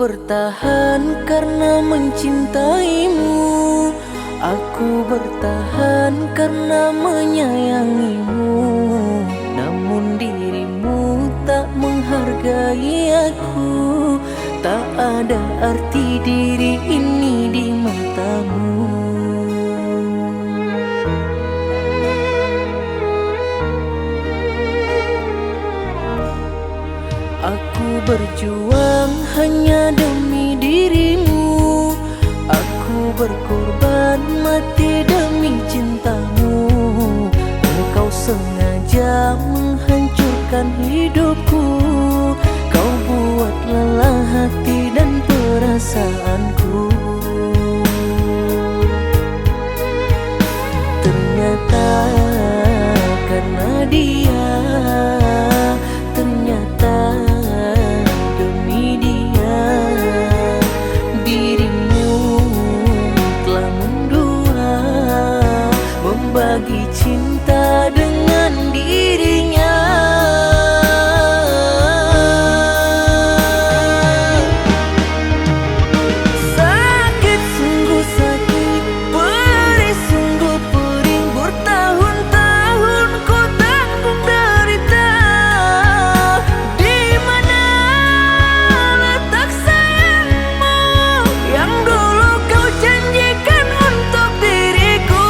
bertahan karena mencintaimu. Aku bertahan karena menyayangimu. Namun dirimu tak menghargai aku. Tak ada arti diri ini di matamu. Aku berjuang hanya demi dirimu. Aku berkorban mati demi cintamu. Engkau sengaja menghancurkan hidupku. Kau buat lelah hati dan perasaanku. Ternyata karena dia, ternyata demi dia, dirimu telah mendua, membagi cinta dengan dirinya. Sakit, sungguh sakit, perih, sungguh perih. Bertahun-tahun ku tanggung derita. Di mana letak sayangmu yang dulu kau janjikan untuk diriku?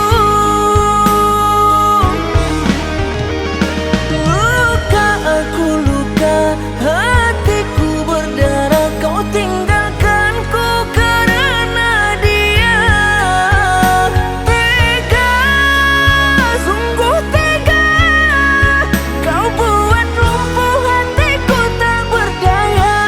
Luka aku luka, hatiku berdarah. Kau tinggalkanku karena dia. Tega, sungguh tega. Kau buat lumpuh hatiku tak berdaya.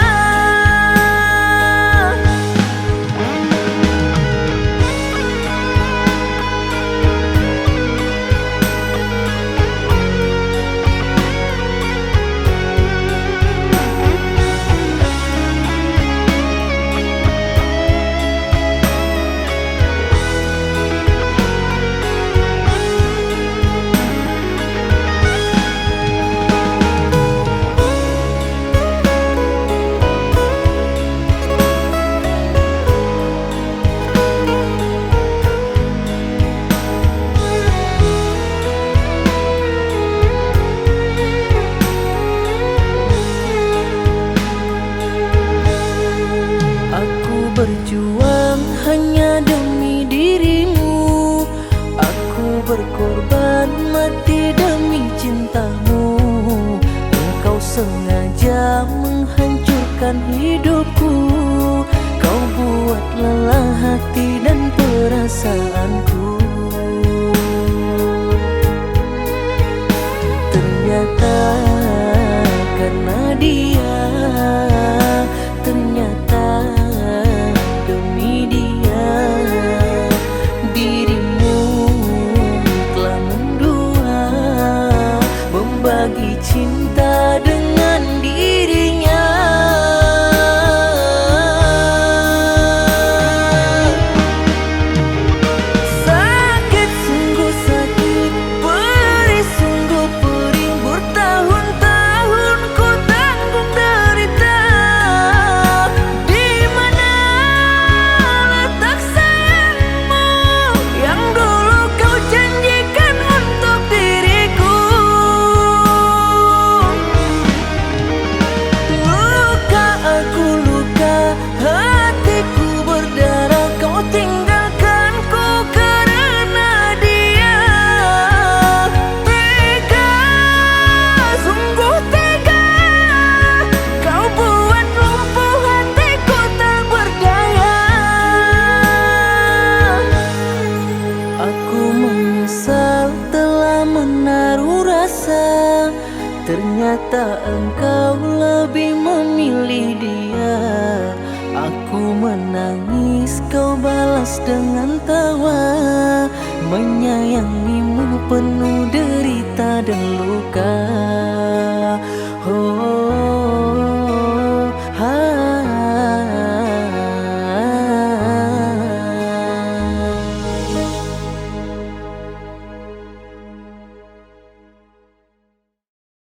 Aku berjuang hanya demi dirimu. Aku berkorban mati demi cintamu. Engkau sengaja menghancurkan hidupku. Kau buat lelah hati dan perasaanku. Ternyata karena dia, ternyata demi dia, dirimu telah mendua, membagi cinta dengan dirinya. Sakit, sungguh sakit, perih, sungguh perih. Bertahun-tahun ku tanggung derita. Di mana letak sayangmu yang dulu kau janjikan untuk diriku? Luka aku luka, hatiku berdarah. Kau tinggalkanku karena dia. Tega, sungguh tega. Kau buat lumpuh hatiku tak berdaya. Aku menyesal telah menaruh rasa. Ternyata engkau lebih memilih dia. Aku menangis, kau balas dengan tawa. Menyayangimu penuh derita dan luka.